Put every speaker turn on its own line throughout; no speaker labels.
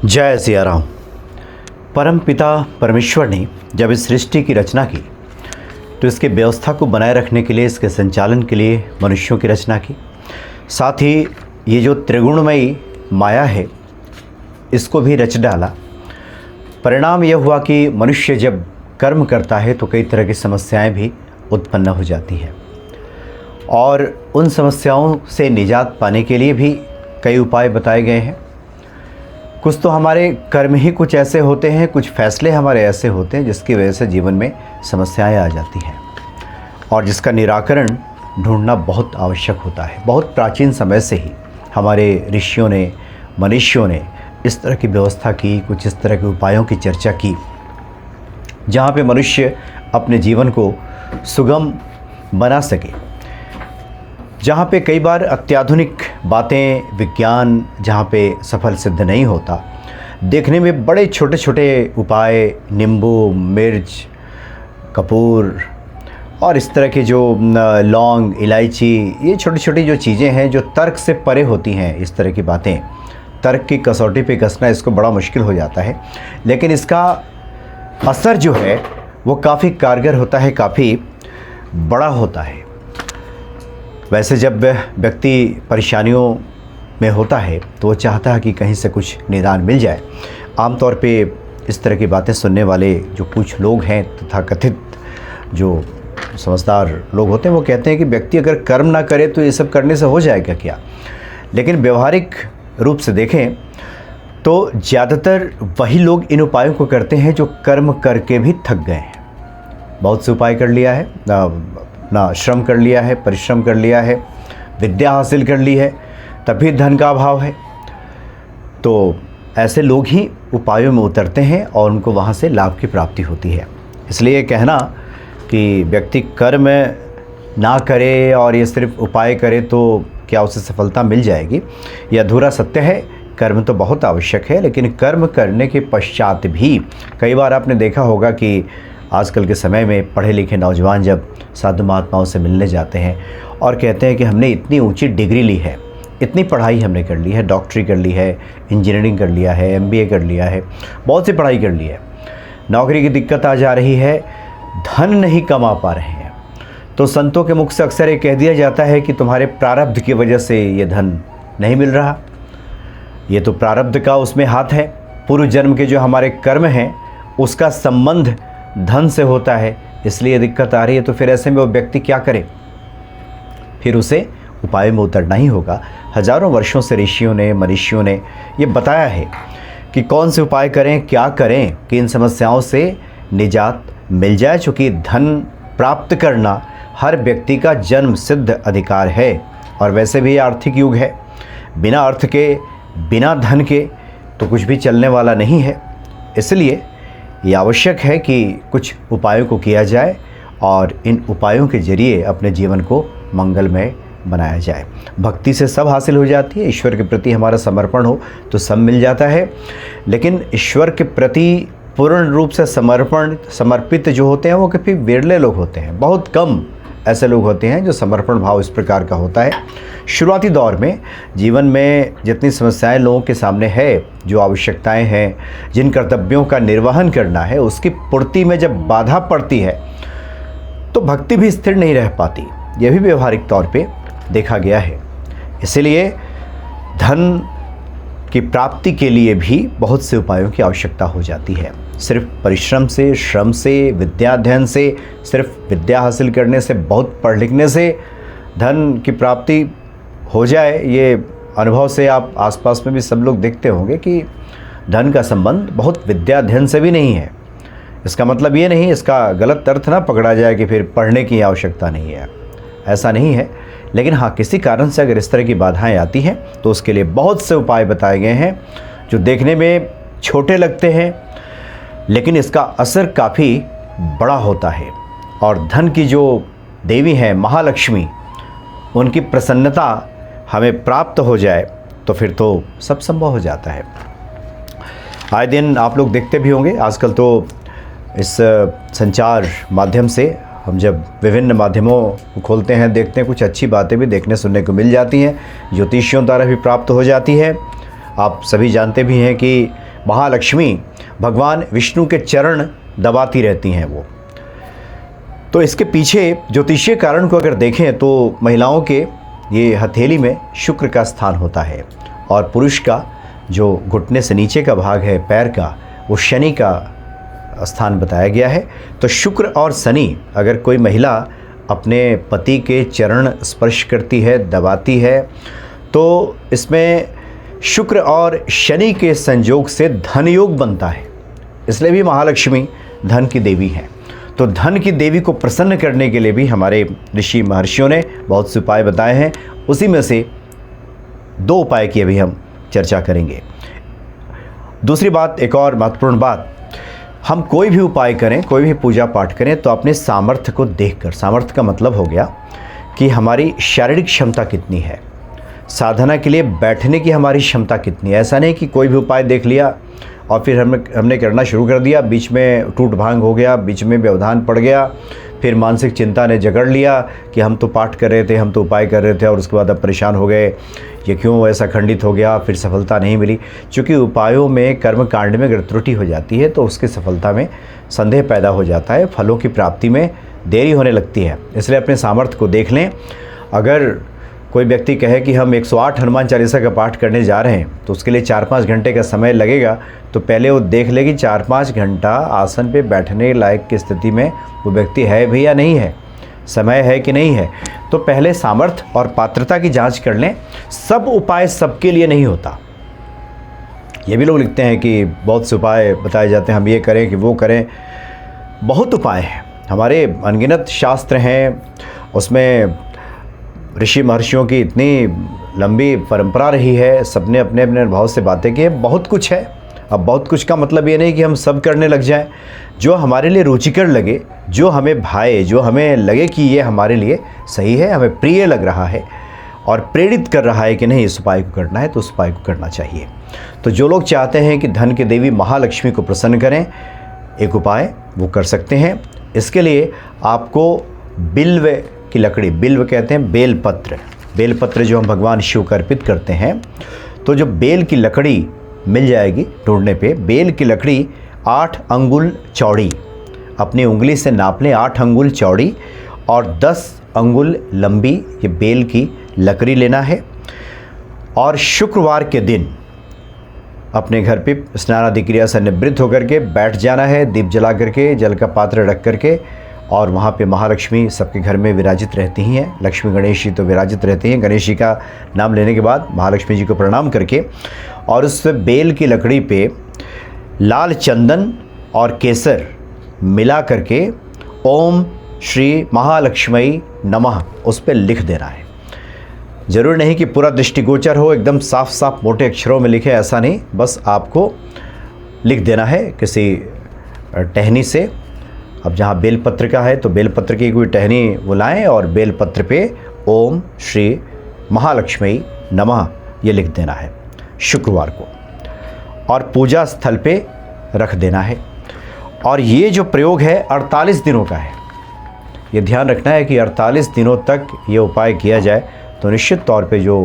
जय सिया राम। परम पिता परमेश्वर ने जब इस सृष्टि की रचना की तो इसकी व्यवस्था को बनाए रखने के लिए, इसके संचालन के लिए मनुष्यों की रचना की। साथ ही ये जो त्रिगुणमयी माया है इसको भी रच डाला। परिणाम यह हुआ कि मनुष्य जब कर्म करता है तो कई तरह की समस्याएं भी उत्पन्न हो जाती हैं और उन समस्याओं से निजात पाने के लिए भी कई उपाय बताए गए हैं। कुछ तो हमारे कर्म ही कुछ ऐसे होते हैं, कुछ फैसले हमारे ऐसे होते हैं जिसकी वजह से जीवन में समस्याएं आ जाती हैं और जिसका निराकरण ढूंढना बहुत आवश्यक होता है। बहुत प्राचीन समय से ही हमारे ऋषियों ने, मनुष्यों ने इस तरह की व्यवस्था की, कुछ इस तरह के उपायों की चर्चा की जहाँ पे मनुष्य अपने जीवन को सुगम बना सके, जहाँ पे कई बार अत्याधुनिक बातें, विज्ञान जहाँ पे सफल सिद्ध नहीं होता, देखने में बड़े छोटे छोटे उपाय, नींबू, मिर्च, कपूर और इस तरह के जो लौंग, इलायची, ये छोटी छोटी जो चीज़ें हैं जो तर्क से परे होती हैं, इस तरह की बातें तर्क की कसौटी पे कसना इसको बड़ा मुश्किल हो जाता है। लेकिन इसका असर जो है वो काफ़ी कारगर होता है, काफ़ी बड़ा होता है। वैसे जब व्यक्ति परेशानियों में होता है तो वो चाहता है कि कहीं से कुछ निदान मिल जाए। आमतौर पे इस तरह की बातें सुनने वाले जो कुछ लोग हैं, तथाकथित जो समझदार लोग होते हैं, वो कहते हैं कि व्यक्ति अगर कर्म ना करे तो ये सब करने से हो जाएगा क्या। लेकिन व्यवहारिक रूप से देखें तो ज़्यादातर वही लोग इन उपायों को करते हैं जो कर्म करके भी थक गए हैं। बहुत से उपाय कर लिया है, ना श्रम कर लिया है, परिश्रम कर लिया है, विद्या हासिल कर ली है, तभी धन का अभाव है। तो ऐसे लोग ही उपायों में उतरते हैं और उनको वहाँ से लाभ की प्राप्ति होती है। इसलिए कहना कि व्यक्ति कर्म ना करे और ये सिर्फ उपाय करे तो क्या उसे सफलता मिल जाएगी, यह अधूरा सत्य है। कर्म तो बहुत आवश्यक है, लेकिन कर्म करने के पश्चात भी कई बार आपने देखा होगा कि आजकल के समय में पढ़े लिखे नौजवान जब साधु महात्माओं से मिलने जाते हैं और कहते हैं कि हमने इतनी ऊंची डिग्री ली है, इतनी पढ़ाई हमने कर ली है, डॉक्टरी कर ली है, इंजीनियरिंग कर लिया है, MBA कर लिया है, बहुत सी पढ़ाई कर ली है, नौकरी की दिक्कत आ जा रही है, धन नहीं कमा पा रहे हैं, तो संतों के मुख से अक्सर ये कह दिया जाता है कि तुम्हारे प्रारब्ध की वजह से ये धन नहीं मिल रहा। ये तो प्रारब्ध का उसमें हाथ है, पूर्व जन्म के जो हमारे कर्म हैं उसका संबंध धन से होता है, इसलिए दिक्कत आ रही है। तो फिर ऐसे में वो व्यक्ति क्या करे, फिर उसे उपाय में उतरना ही होगा। हजारों वर्षों से ऋषियों ने, मनुष्यों ने ये बताया है कि कौन से उपाय करें, क्या करें कि इन समस्याओं से निजात मिल जाए। चूँकि धन प्राप्त करना हर व्यक्ति का जन्म सिद्ध अधिकार है और वैसे भी आर्थिक युग है, बिना अर्थ के, बिना धन के तो कुछ भी चलने वाला नहीं है। इसलिए ये आवश्यक है कि कुछ उपायों को किया जाए और इन उपायों के जरिए अपने जीवन को मंगलमय बनाया जाए। भक्ति से सब हासिल हो जाती है, ईश्वर के प्रति हमारा समर्पण हो तो सब मिल जाता है। लेकिन ईश्वर के प्रति पूर्ण रूप से समर्पित जो होते हैं वो काफ़ी विरले लोग होते हैं। बहुत कम ऐसे लोग होते हैं जो समर्पण भाव इस प्रकार का होता है। शुरुआती दौर में जीवन में जितनी समस्याएं लोगों के सामने है, जो आवश्यकताएं हैं, जिन कर्तव्यों का निर्वहन करना है, उसकी पूर्ति में जब बाधा पड़ती है तो भक्ति भी स्थिर नहीं रह पाती। यह भी व्यवहारिक तौर पे देखा गया है। इसलिए धन की प्राप्ति के लिए भी बहुत से उपायों की आवश्यकता हो जाती है। सिर्फ परिश्रम से, श्रम से, विद्या अध्ययन से, सिर्फ विद्या हासिल करने से, बहुत पढ़ लिखने से धन की प्राप्ति हो जाए, ये अनुभव से आप आसपास में भी सब लोग देखते होंगे कि धन का संबंध बहुत विद्या अध्ययन से भी नहीं है। इसका मतलब ये नहीं, इसका गलत अर्थ ना पकड़ा जाए कि फिर पढ़ने की आवश्यकता नहीं है, ऐसा नहीं है। लेकिन हाँ, किसी कारण से अगर इस तरह की बाधाएं आती हैं तो उसके लिए बहुत से उपाय बताए गए हैं जो देखने में छोटे लगते हैं, लेकिन इसका असर काफ़ी बड़ा होता है। और धन की जो देवी हैं महालक्ष्मी, उनकी प्रसन्नता हमें प्राप्त हो जाए तो फिर तो सब संभव हो जाता है। आए दिन आप लोग देखते भी होंगे, आजकल तो इस संचार माध्यम से हम जब विभिन्न माध्यमों को खोलते हैं, देखते हैं, कुछ अच्छी बातें भी देखने सुनने को मिल जाती हैं, ज्योतिषियों द्वारा भी प्राप्त हो जाती है। आप सभी जानते भी हैं कि महालक्ष्मी भगवान विष्णु के चरण दबाती रहती हैं वो। तो इसके पीछे ज्योतिषीय कारण को अगर देखें तो महिलाओं के ये हथेली में शुक्र का स्थान होता है और पुरुष का जो घुटने से नीचे का भाग है पैर का, वो शनि का स्थान बताया गया है। तो शुक्र और शनि, अगर कोई महिला अपने पति के चरण स्पर्श करती है, दबाती है, तो इसमें शुक्र और शनि के संयोग से धन योग बनता है। इसलिए भी महालक्ष्मी धन की देवी हैं। तो धन की देवी को प्रसन्न करने के लिए भी हमारे ऋषि महर्षियों ने बहुत से उपाय बताए हैं। उसी में से 2 उपाय की अभी हम चर्चा करेंगे। दूसरी बात, एक और महत्वपूर्ण बात, हम कोई भी उपाय करें, कोई भी पूजा पाठ करें तो अपने सामर्थ्य को देखकर, सामर्थ्य का मतलब हो गया कि हमारी शारीरिक क्षमता कितनी है, साधना के लिए बैठने की हमारी क्षमता कितनी है। ऐसा नहीं कि कोई भी उपाय देख लिया और फिर हमने करना शुरू कर दिया, बीच में टूट भांग हो गया, बीच में व्यवधान पड़ गया, फिर मानसिक चिंता ने जकड़ लिया कि हम तो पाठ कर रहे थे, हम तो उपाय कर रहे थे और उसके बाद अब परेशान हो गए, ये क्यों ऐसा खंडित हो गया, फिर सफलता नहीं मिली। चूँकि उपायों में, कर्म कांड में अगर त्रुटि हो जाती है तो उसकी सफलता में संदेह पैदा हो जाता है, फलों की प्राप्ति में देरी होने लगती है। इसलिए अपने सामर्थ्य को देख लें। अगर कोई व्यक्ति कहे कि हम 108 हनुमान चालीसा का पाठ करने जा रहे हैं तो उसके लिए 4-5 घंटे का समय लगेगा, तो पहले वो देख ले कि 4-5 घंटा आसन पे बैठने लायक की स्थिति में वो व्यक्ति है भी या नहीं है, समय है कि नहीं है। तो पहले सामर्थ्य और पात्रता की जांच कर लें। सब उपाय सबके लिए नहीं होता। ये भी लोग लिखते हैं कि बहुत से उपाय बताए जाते हैं, हम ये करें कि वो करें। बहुत उपाय हैं, हमारे अनगिनत शास्त्र हैं, उसमें ऋषि महर्षियों की इतनी लंबी परंपरा रही है, सबने अपने अपने अनुभव से बातें की हैं। बहुत कुछ है। अब बहुत कुछ का मतलब ये नहीं कि हम सब करने लग जाएं। जो हमारे लिए रुचिकर लगे, जो हमें भाए, जो हमें लगे कि ये हमारे लिए सही है, हमें प्रिय लग रहा है और प्रेरित कर रहा है कि नहीं इस उपाय को करना है, तो उस उपाय को करना चाहिए। तो जो लोग चाहते हैं कि धन की देवी महालक्ष्मी को प्रसन्न करें, एक उपाय वो कर सकते हैं। इसके लिए आपको बिल्व की लकड़ी, बिल्व कहते हैं बेलपत्र, बेलपत्र जो हम भगवान शिव को अर्पित करते हैं, तो जो बेल की लकड़ी मिल जाएगी ढूंढने पे, बेल की लकड़ी 8 अंगुल चौड़ी, अपनी उंगली से नाप लें, 8 अंगुल चौड़ी और 10 अंगुल लंबी ये बेल की लकड़ी लेना है। और शुक्रवार के दिन अपने घर पे स्नान आदि क्रिया से निवृत्त होकर के बैठ जाना है, दीप जला करके, जल का पात्र रख करके, और वहाँ पे महालक्ष्मी सबके घर में विराजित रहती हैं। लक्ष्मी गणेश जी तो विराजित रहती हैं। गणेश जी का नाम लेने के बाद महालक्ष्मी जी को प्रणाम करके और उस बेल की लकड़ी पे लाल चंदन और केसर मिला करके ओम श्री महालक्ष्मी नमः उस पर लिख देना है। ज़रूर नहीं कि पूरा दृष्टिगोचर हो, एकदम साफ साफ मोटे अक्षरों में लिखे, ऐसा नहीं, बस आपको लिख देना है किसी टहनी से। अब जहाँ बेलपत्र का है तो बेलपत्र की कोई टहनी वो लाएँ और बेलपत्र पे ओम श्री महालक्ष्मी नमः ये लिख देना है शुक्रवार को, और पूजा स्थल पे रख देना है। और ये जो प्रयोग है 48 दिनों का है। ये ध्यान रखना है कि 48 दिनों तक ये उपाय किया जाए तो निश्चित तौर पे जो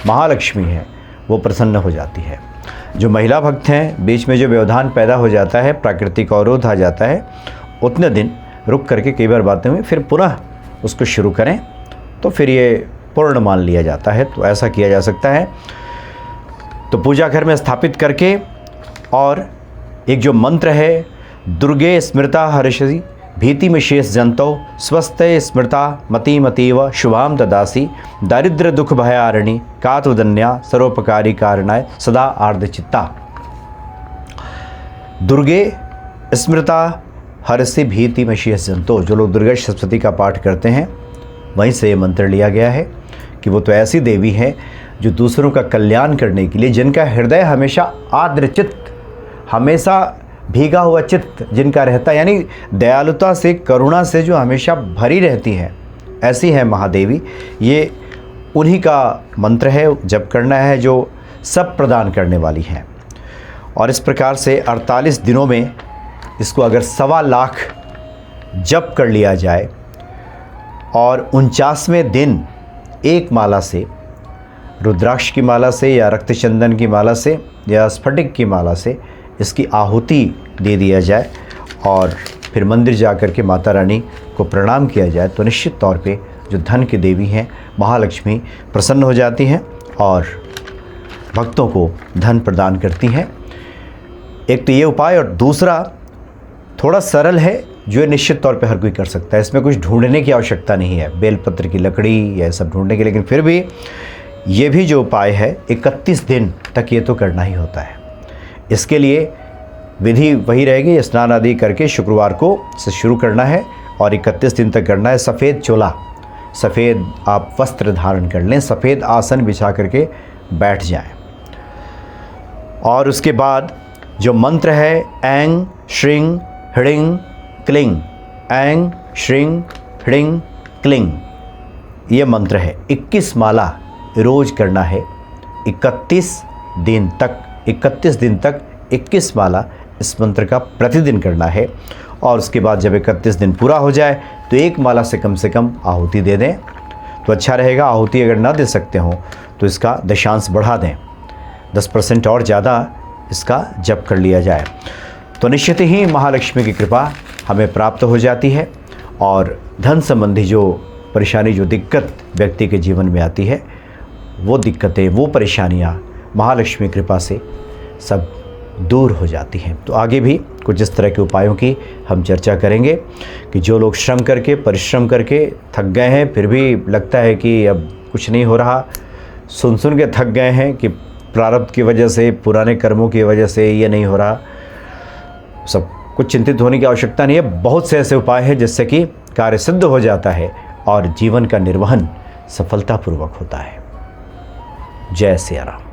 महालक्ष्मी है वो प्रसन्न हो जाती है। जो महिला भक्त हैं, बीच में जो व्यवधान पैदा हो जाता है, प्राकृतिक अवरोध आ जाता है, उतने दिन रुक करके कई बार बातें हुई, फिर पुनः उसको शुरू करें तो फिर ये पूर्ण मान लिया जाता है। तो ऐसा किया जा सकता है। तो पूजा घर में स्थापित करके, और एक जो मंत्र है, दुर्गे स्मृता हर्षि भीति में शेष जंतो स्वस्थे स्मृता मति मतीव शुभाम ददासी दारिद्र्य दुख भयारिणी कातुदन्या सर्वोपकारी कारणाय सदा आर्द्र चित्ता। दुर्गे स्मृता हर्षि भीति में शेष जंतो, जो लोग दुर्गा सप्तशती का पाठ करते हैं वहीं से ये मंत्र लिया गया है कि वो तो ऐसी देवी है जो दूसरों का कल्याण करने के लिए, जिनका हृदय हमेशा आर्द्र चित्त, हमेशा भीगा हुआ चित्त जिनका रहता है, यानी दयालुता से, करुणा से जो हमेशा भरी रहती है, ऐसी है महादेवी। ये उन्हीं का मंत्र है, जप करना है, जो सब प्रदान करने वाली हैं। और इस प्रकार से 48 दिनों में इसको अगर 1.25 लाख जप कर लिया जाए और 49वें दिन एक माला से, रुद्राक्ष की माला से या रक्तचंदन की माला से या स्फटिक की माला से इसकी आहुति दे दिया जाए और फिर मंदिर जा कर के माता रानी को प्रणाम किया जाए तो निश्चित तौर पे जो धन की देवी हैं महालक्ष्मी प्रसन्न हो जाती हैं और भक्तों को धन प्रदान करती हैं। एक तो ये उपाय, और दूसरा थोड़ा सरल है जो निश्चित तौर पे हर कोई कर सकता है। इसमें कुछ ढूंढने की आवश्यकता नहीं है, बेलपत्र की लकड़ी या सब ढूंढने की, लेकिन फिर भी ये भी जो उपाय है 31 दिन तक ये तो करना ही होता है। इसके लिए विधि वही रहेगी, स्नान आदि करके शुक्रवार को से शुरू करना है और 31 दिन तक करना है। सफ़ेद चोला, सफ़ेद आप वस्त्र धारण कर लें, सफ़ेद आसन बिछा करके बैठ जाएं। और उसके बाद जो मंत्र है ऐं श्रीं ह्रीं क्लीं, ऐं श्रीं ह्रीं क्लीं, ये मंत्र है। 21 माला रोज़ करना है 31 दिन तक। 31 दिन तक 21 माला इस मंत्र का प्रतिदिन करना है। और उसके बाद जब 31 दिन पूरा हो जाए तो एक माला से कम आहुति दे दें तो अच्छा रहेगा। आहुति अगर ना दे सकते हों तो इसका दशांश बढ़ा दें, 10% और ज़्यादा इसका जप कर लिया जाए तो निश्चित ही महालक्ष्मी की कृपा हमें प्राप्त हो जाती है और धन संबंधी जो परेशानी, जो दिक्कत व्यक्ति के जीवन में आती है, वो दिक्कतें, वो परेशानियाँ महालक्ष्मी कृपा से सब दूर हो जाती हैं। तो आगे भी कुछ इस तरह के उपायों की हम चर्चा करेंगे कि जो लोग श्रम करके, परिश्रम करके थक गए हैं, फिर भी लगता है कि अब कुछ नहीं हो रहा, सुन के थक गए हैं कि प्रारब्ध की वजह से, पुराने कर्मों की वजह से ये नहीं हो रहा, सब कुछ चिंतित होने की आवश्यकता नहीं है। बहुत से ऐसे उपाय हैं जिससे कि कार्य सिद्ध हो जाता है और जीवन का निर्वहन सफलतापूर्वक होता है। जय सिया राम।